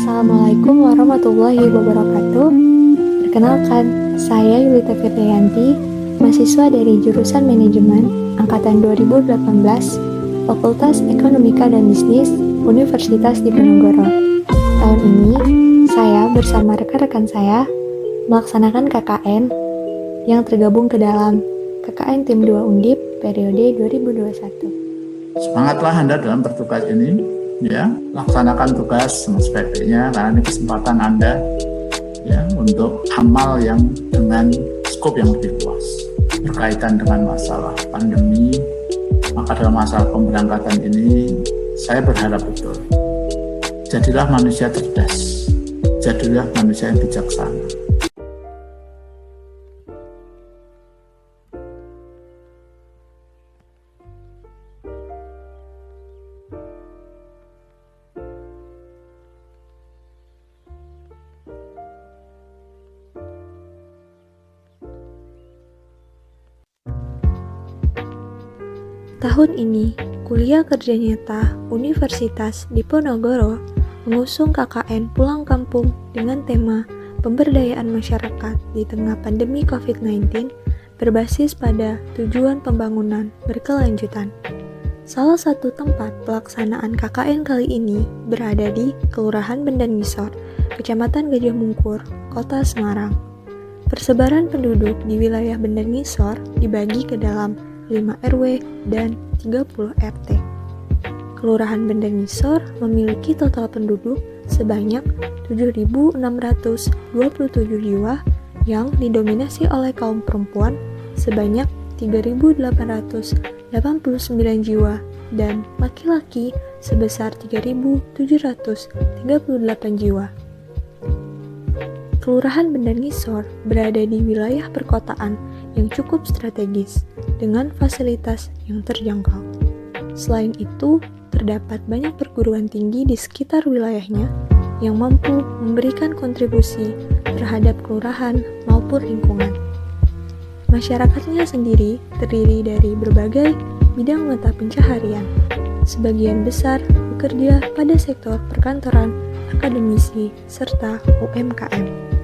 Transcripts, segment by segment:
Assalamualaikum warahmatullahi wabarakatuh. Perkenalkan, saya Yulita Firdayanti, mahasiswa dari jurusan Manajemen Angkatan 2018, Fakultas Ekonomika dan Bisnis, Universitas Diponegoro. Tahun ini, saya bersama rekan-rekan saya melaksanakan KKN yang tergabung ke dalam KKN Tim 2 Undip periode 2021. Semangatlah Anda dalam bertugas ini, ya, laksanakan tugas sebaik-baiknya karena ini kesempatan Anda ya untuk amal yang dengan skop yang lebih luas berkaitan dengan masalah pandemi. Maka dalam masalah pemberangkatan ini saya berharap betul jadilah manusia cerdas, jadilah manusia yang bijaksana. Tahun ini, Kuliah Kerja Nyata Universitas Diponegoro mengusung KKN Pulang Kampung dengan tema Pemberdayaan Masyarakat di Tengah Pandemi COVID-19 berbasis pada tujuan pembangunan berkelanjutan. Salah satu tempat pelaksanaan KKN kali ini berada di Kelurahan Bendan Ngisor, Kecamatan Gajah Mungkur, Kota Semarang. Persebaran penduduk di wilayah Bendan Ngisor dibagi ke dalam 5 RW dan 30 RT. Kelurahan Bendan Ngisor memiliki total penduduk sebanyak 7.627 jiwa yang didominasi oleh kaum perempuan sebanyak 3.889 jiwa dan laki-laki sebesar 3.738 jiwa. Kelurahan Bendan Ngisor berada di wilayah perkotaan yang cukup strategis dengan fasilitas yang terjangkau. Selain itu, terdapat banyak perguruan tinggi di sekitar wilayahnya yang mampu memberikan kontribusi terhadap kelurahan maupun lingkungan. Masyarakatnya sendiri terdiri dari berbagai bidang mata pencaharian. Sebagian besar bekerja pada sektor perkantoran, akademisi, serta UMKM.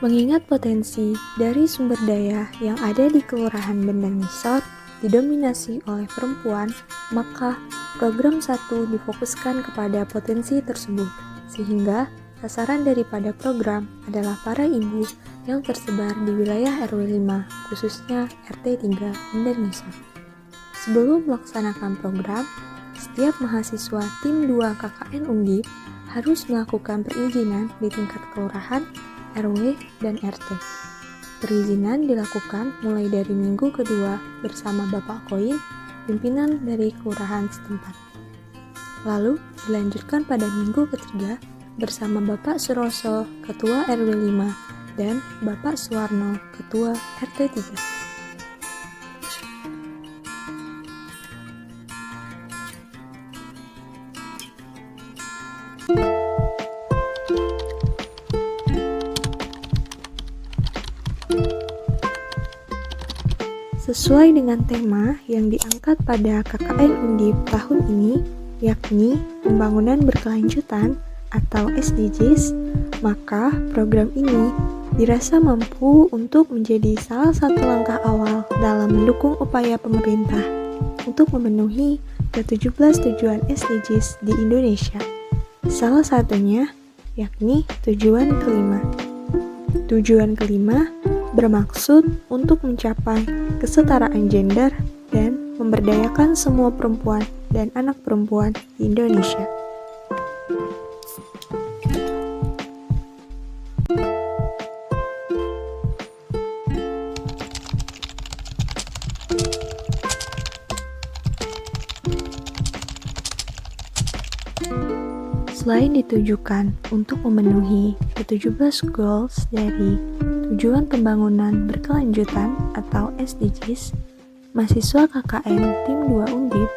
Mengingat potensi dari sumber daya yang ada di Kelurahan Bendan Ngisor didominasi oleh perempuan, maka program 1 difokuskan kepada potensi tersebut, sehingga sasaran daripada program adalah para ibu yang tersebar di wilayah RW 5, khususnya RT 3 Bendan Ngisor. Sebelum melaksanakan program, setiap mahasiswa Tim 2 KKN Undip harus melakukan perizinan di tingkat kelurahan, RW, dan RT. Perizinan dilakukan mulai dari minggu kedua bersama Bapak Koin, pimpinan dari kelurahan setempat. Lalu dilanjutkan pada minggu ketiga bersama Bapak Suroso, Ketua RW 5, dan Bapak Suwarno, Ketua RT 3. Sesuai dengan tema yang diangkat pada KKN Undip tahun ini, yakni pembangunan berkelanjutan atau SDGs, maka program ini dirasa mampu untuk menjadi salah satu langkah awal dalam mendukung upaya pemerintah untuk memenuhi ke-17 tujuan SDGs di Indonesia. Salah satunya yakni tujuan kelima. Tujuan kelima bermaksud untuk mencapai kesetaraan gender dan memberdayakan semua perempuan dan anak perempuan di Indonesia. Selain ditujukan untuk memenuhi ke-17 goals dari Tujuan Pembangunan Berkelanjutan atau SDGs, mahasiswa KKN Tim 2 Undip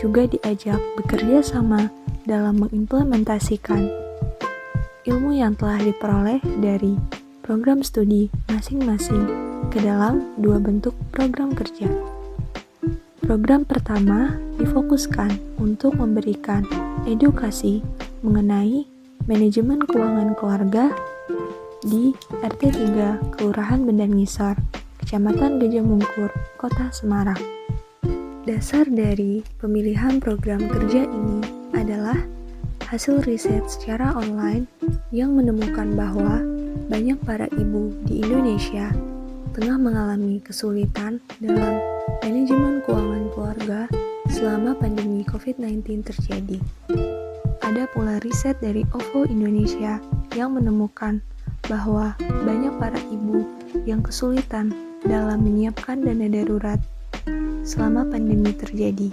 juga diajak bekerja sama dalam mengimplementasikan ilmu yang telah diperoleh dari program studi masing-masing ke dalam dua bentuk program kerja. Program pertama difokuskan untuk memberikan edukasi mengenai manajemen keuangan keluarga di RT 3 Kelurahan Bendar Ngisor, Kecamatan Gajah Mungkur, Kota Semarang. Dasar dari pemilihan program kerja ini adalah hasil riset secara online yang menemukan bahwa banyak para ibu di Indonesia tengah mengalami kesulitan dalam manajemen keuangan keluarga selama pandemi COVID-19 terjadi. Ada pula riset dari OVO Indonesia yang menemukan bahwa banyak para ibu yang kesulitan dalam menyiapkan dana darurat selama pandemi terjadi.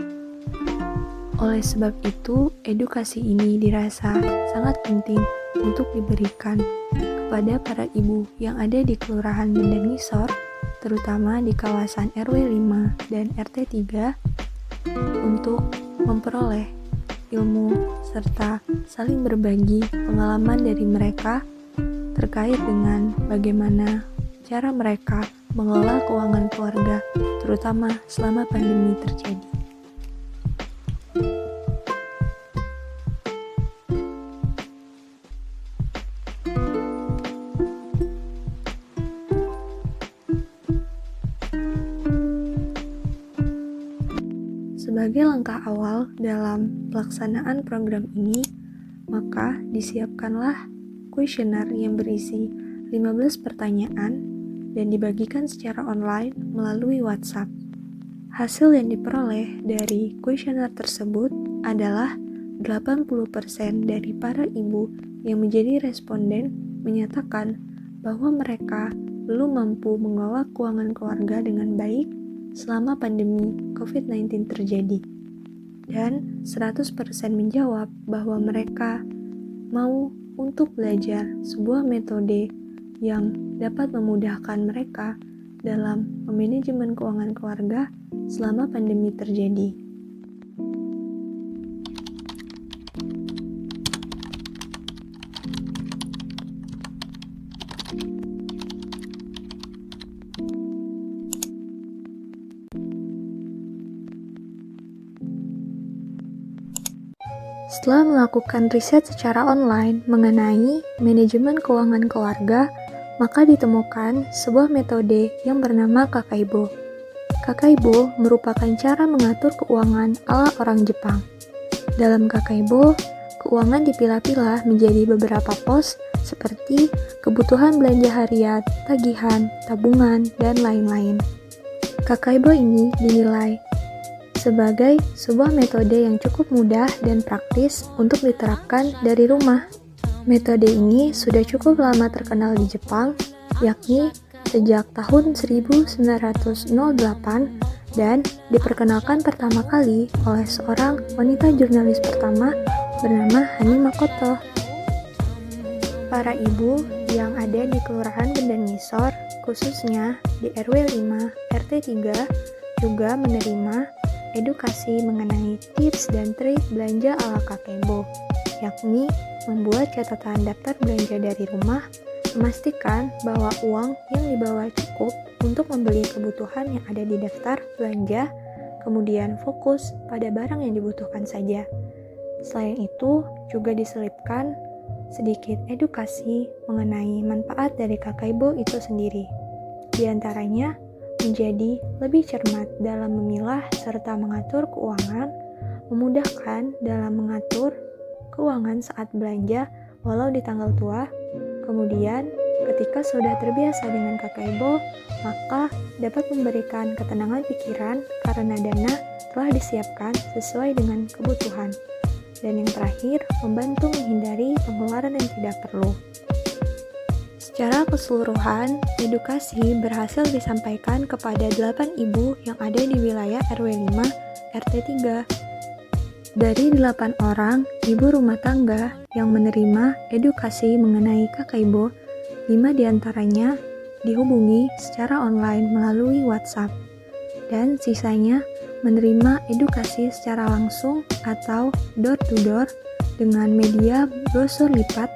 Oleh sebab itu, edukasi ini dirasa sangat penting untuk diberikan kepada para ibu yang ada di Kelurahan Bendar Ngisor, terutama di kawasan RW 5 dan RT 3, untuk memperoleh ilmu serta saling berbagi pengalaman dari mereka terkait dengan bagaimana cara mereka mengelola keuangan keluarga, terutama selama pandemi terjadi. Sebagai langkah awal dalam pelaksanaan program ini, maka disiapkanlah kuesioner yang berisi 15 pertanyaan dan dibagikan secara online melalui WhatsApp. Hasil yang diperoleh dari kuesioner tersebut adalah 80% dari para ibu yang menjadi responden menyatakan bahwa mereka belum mampu mengelola keuangan keluarga dengan baik selama pandemi COVID-19 terjadi, dan 100% menjawab bahwa mereka mau untuk belajar sebuah metode yang dapat memudahkan mereka dalam memanajemen keuangan keluarga selama pandemi terjadi. Setelah melakukan riset secara online mengenai manajemen keuangan keluarga, maka ditemukan sebuah metode yang bernama Kakaibo. Kakaibo merupakan cara mengatur keuangan ala orang Jepang. Dalam Kakaibo, keuangan dipilah-pilah menjadi beberapa pos seperti kebutuhan belanja harian, tagihan, tabungan, dan lain-lain. Kakaibo ini dinilai sebagai sebuah metode yang cukup mudah dan praktis untuk diterapkan dari rumah. Metode ini sudah cukup lama terkenal di Jepang, yakni sejak tahun 1908 dan diperkenalkan pertama kali oleh seorang wanita jurnalis pertama bernama Hani Makoto. Para ibu yang ada di Kelurahan Bendar Ngisor, khususnya di RW 5 RT 3, juga menerima edukasi mengenai tips dan trik belanja ala Kakeibo, yakni membuat catatan daftar belanja dari rumah, memastikan bahwa uang yang dibawa cukup untuk membeli kebutuhan yang ada di daftar belanja, kemudian fokus pada barang yang dibutuhkan saja. Selain itu, juga diselipkan sedikit edukasi mengenai manfaat dari Kakeibo itu sendiri. Di antaranya, menjadi lebih cermat dalam memilah serta mengatur keuangan, memudahkan dalam mengatur keuangan saat belanja walau di tanggal tua. Kemudian, ketika sudah terbiasa dengan Kakeibo, maka dapat memberikan ketenangan pikiran karena dana telah disiapkan sesuai dengan kebutuhan. Dan yang terakhir, membantu menghindari pengeluaran yang tidak perlu. Secara keseluruhan, edukasi berhasil disampaikan kepada 8 ibu yang ada di wilayah RW 5 RT 3. Dari 8 orang ibu rumah tangga yang menerima edukasi mengenai Kakeibo, 5 diantaranya dihubungi secara online melalui WhatsApp, dan sisanya menerima edukasi secara langsung atau door to door dengan media brosur lipat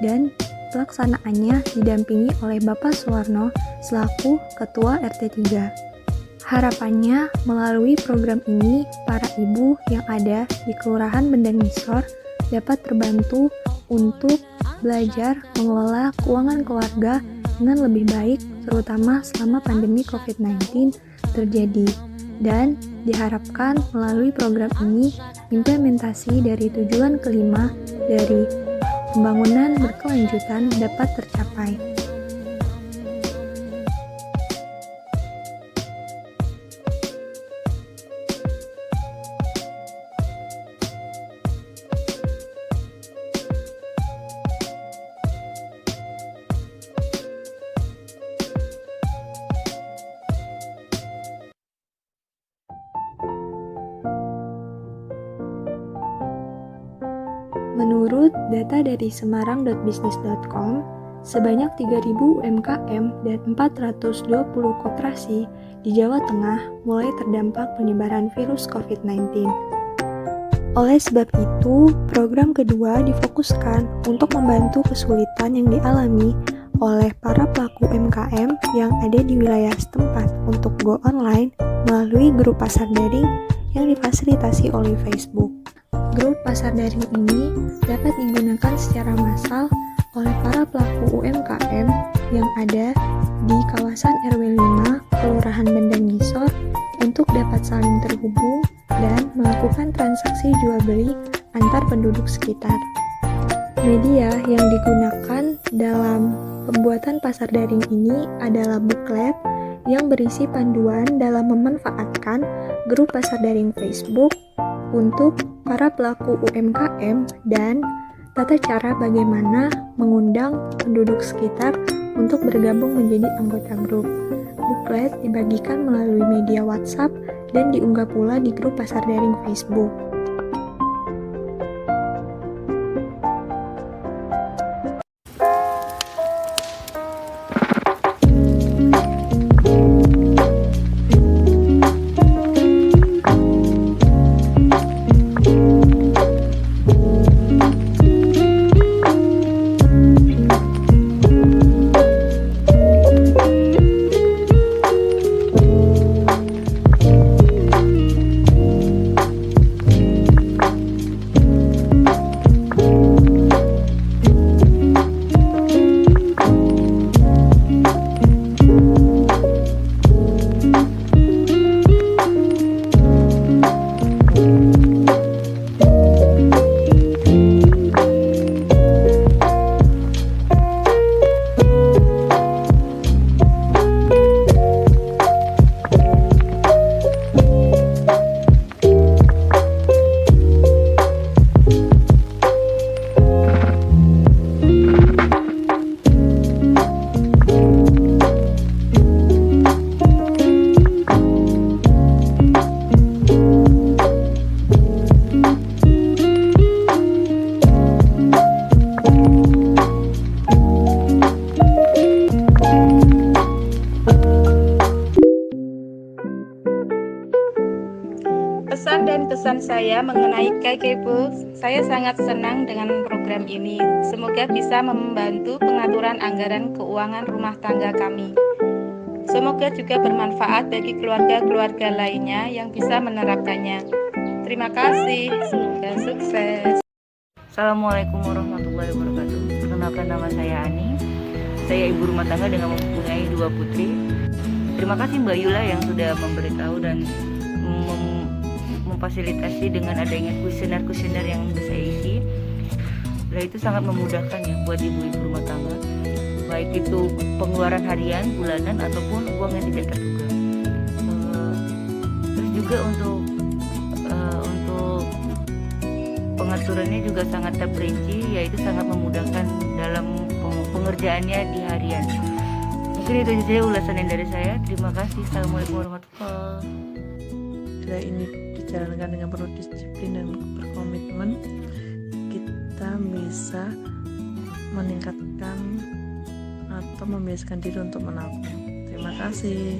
dan pelaksanaannya didampingi oleh Bapak Suwarno selaku Ketua RT 3. Harapannya melalui program ini, para ibu yang ada di Kelurahan Bendang Ngisor dapat terbantu untuk belajar mengelola keuangan keluarga dengan lebih baik, terutama selama pandemi COVID-19 terjadi. Dan diharapkan melalui program ini, implementasi dari tujuan kelima dari pembangunan berkelanjutan dapat tercapai. Menurut data dari semarang.bisnis.com, sebanyak 3.000 UMKM dan 420 koperasi di Jawa Tengah mulai terdampak penyebaran virus COVID-19. Oleh sebab itu, program kedua difokuskan untuk membantu kesulitan yang dialami oleh para pelaku UMKM yang ada di wilayah setempat untuk go online melalui grup pasar daring yang difasilitasi oleh Facebook. Grup pasar daring ini dapat digunakan secara massal oleh para pelaku UMKM yang ada di kawasan RW 5 Kelurahan Bendang Ngisor untuk dapat saling terhubung dan melakukan transaksi jual beli antar penduduk sekitar. Media yang digunakan dalam pembuatan pasar daring ini adalah booklet yang berisi panduan dalam memanfaatkan grup pasar daring Facebook untuk para pelaku UMKM dan tata cara bagaimana mengundang penduduk sekitar untuk bergabung menjadi anggota grup. Booklet dibagikan melalui media WhatsApp dan diunggah pula di grup pasar daring Facebook. Pesan dan kesan saya mengenai KKBook, saya sangat senang dengan program ini. Semoga bisa membantu pengaturan anggaran keuangan rumah tangga kami. Semoga juga bermanfaat bagi keluarga-keluarga lainnya yang bisa menerapkannya. Terima kasih, semoga sukses. Assalamualaikum warahmatullahi wabarakatuh. Perkenalkan, nama saya Ani. Saya ibu rumah tangga dengan mempunyai 2 putri. Terima kasih Mbak Yula yang sudah memberitahu dan memfasilitasi dengan adanya kuesioner yang saya isi. Nah, itu sangat memudahkan ya buat ibu-ibu rumah tangga, baik itu pengeluaran harian, bulanan ataupun uang yang tidak terduga. Terus juga untuk pengaturannya juga sangat terperinci, yaitu sangat memudahkan dalam pengerjaannya di harian. Mungkin itu saja ulasan yang dari saya. Terima kasih. Assalamualaikum warahmatullahi wabarakatuh. Ini dijalankan dengan penuh disiplin dan berkomitmen, kita bisa meningkatkan atau membiasakan diri untuk menabung. Terima kasih.